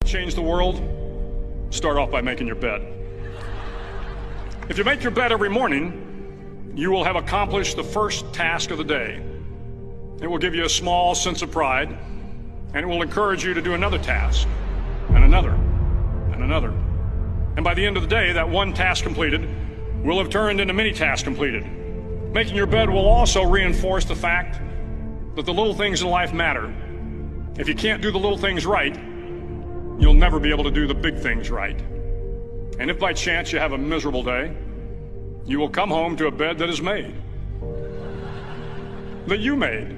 Change the world? Start off by making your bed. If you make your bed every morning, you will have accomplished the first task of the day. It will give you a small sense of pride, and it will encourage you to do another task, and another, and another. And by the end of the day, that one task completed will have turned into many tasks completed. Making your bed will also reinforce the fact that the little things in life matter. If you can't do the little things right, you'll never be able to do the big things right. And if by chance you have a miserable day, you will come home to a bed that is made, that you made.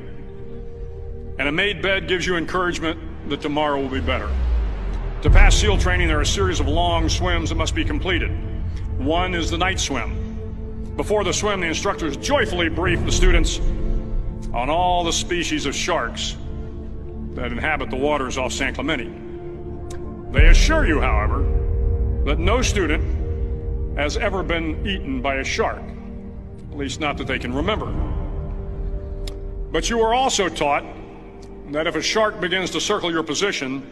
And a made bed gives you encouragement that tomorrow will be better. To pass SEAL training, there are a series of long swims that must be completed. One is the night swim. Before the swim, the instructors joyfully brief the students on all the species of sharks that inhabit the waters off San Clemente. They assure you, however, that no student has ever been eaten by a shark, at least not that they can remember. But you are also taught that if a shark begins to circle your position,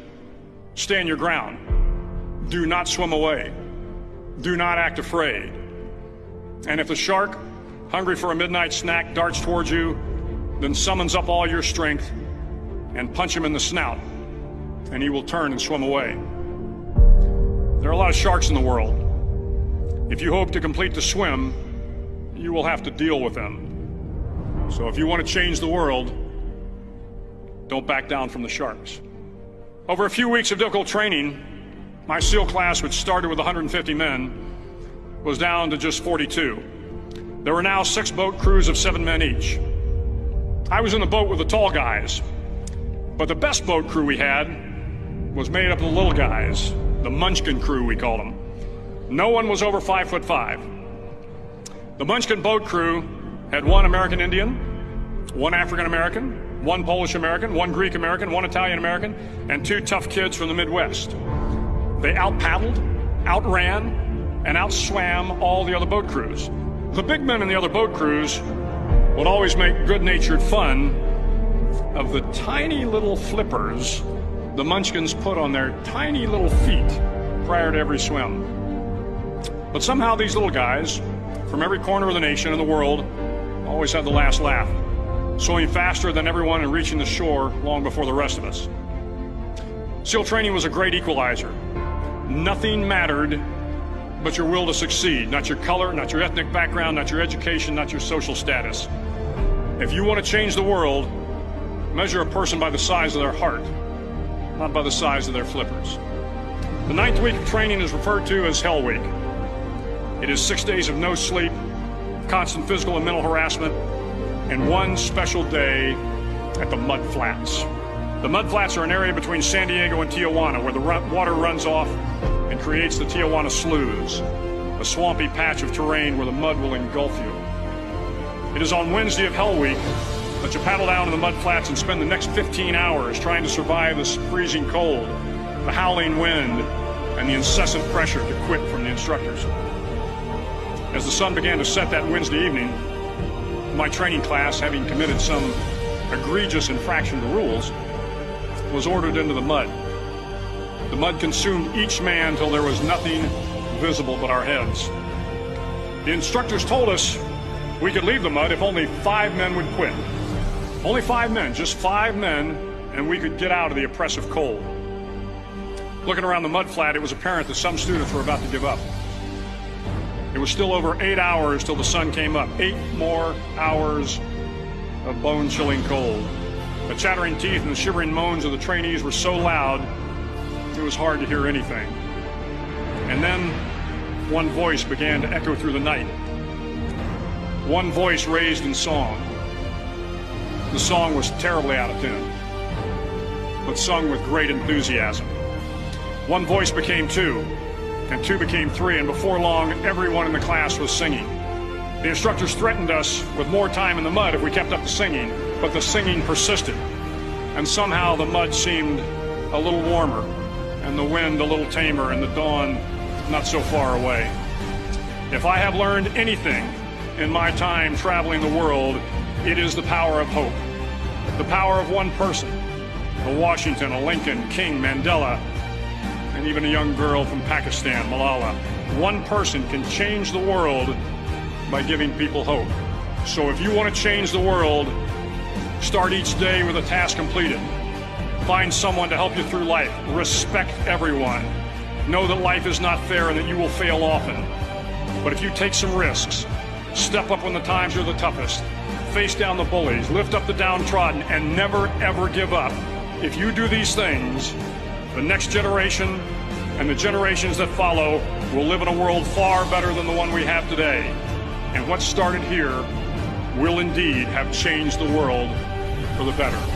stand your ground. Do not swim away. Do not act afraid. And if the shark, hungry for a midnight snack, darts towards you, then summons up all your strength and punch him in the snout, and he will turn and swim away. There are a lot of sharks in the world. If you hope to complete the swim, you will have to deal with them. So if you want to change the world, don't back down from the sharks. Over a few weeks of difficult training, my SEAL class, which started with 150 men, was down to just 42. There were now 6 boat crews of 7 men each. I was in the boat with the tall guys, but the best boat crew we had was made up of the little guys, the Munchkin crew, we called them. No one was over 5'5". The Munchkin boat crew had 1 American Indian, 1 African American, 1 Polish American, 1 Greek American, 1 Italian American, and 2 tough kids from the Midwest. They out-paddled, outran, and outswam all the other boat crews. The big men in the other boat crews would always make good-natured fun of the tiny little flippers the Munchkins put on their tiny little feet prior to every swim. But somehow these little guys from every corner of the nation and the world always had the last laugh, swimming faster than everyone and reaching the shore long before the rest of us. SEAL training was a great equalizer. Nothing mattered but your will to succeed, not your color, not your ethnic background, not your education, not your social status. If you want to change the world, measure a person by the size of their heart, not by the size of their flippers. The 9th week of training is referred to as Hell Week. It is 6 days of no sleep, constant physical and mental harassment, and 1 special day at the Mud Flats. The Mud Flats are an area between San Diego and Tijuana where the water runs off and creates the Tijuana Sloughs, a swampy patch of terrain where the mud will engulf you. It is on Wednesday of Hell Week that you paddle down to the Mud Flats and spend the next 15 hours trying to survive this freezing cold, the howling wind, and the incessant pressure to quit from the instructors. As the sun began to set that Wednesday evening, my training class, having committed some egregious infraction to rules, was ordered into the mud. The mud consumed each man till there was nothing visible but our heads. The instructors told us we could leave the mud if only 5 men would quit. Only 5 men, just 5 men, and we could get out of the oppressive cold. Looking around the mud flat, it was apparent that some students were about to give up. It was still over 8 hours till the sun came up. 8 more hours of bone-chilling cold. The chattering teeth and the shivering moans of the trainees were so loud, it was hard to hear anything. And then one voice began to echo through the night. One voice raised in song. The song was terribly out of tune, but sung with great enthusiasm. One voice became 2, and 2 became 3, and before long, everyone in the class was singing. The instructors threatened us with more time in the mud if we kept up the singing, but the singing persisted, and somehow the mud seemed a little warmer, and the wind a little tamer, and the dawn not so far away. If I have learned anything in my time traveling the world, it is the power of hope. The power of one person, a Washington, a Lincoln, King, Mandela, and even a young girl from Pakistan, Malala. One person can change the world by giving people hope. So if you want to change the world, start each day with a task completed. Find someone to help you through life. Respect everyone. Know that life is not fair and that you will fail often. But if you take some risks, step up when the times are the toughest, face down the bullies, lift up the downtrodden, and never, ever give up. If you do these things, the next generation and the generations that follow will live in a world far better than the one we have today. And what started here will indeed have changed the world for the better.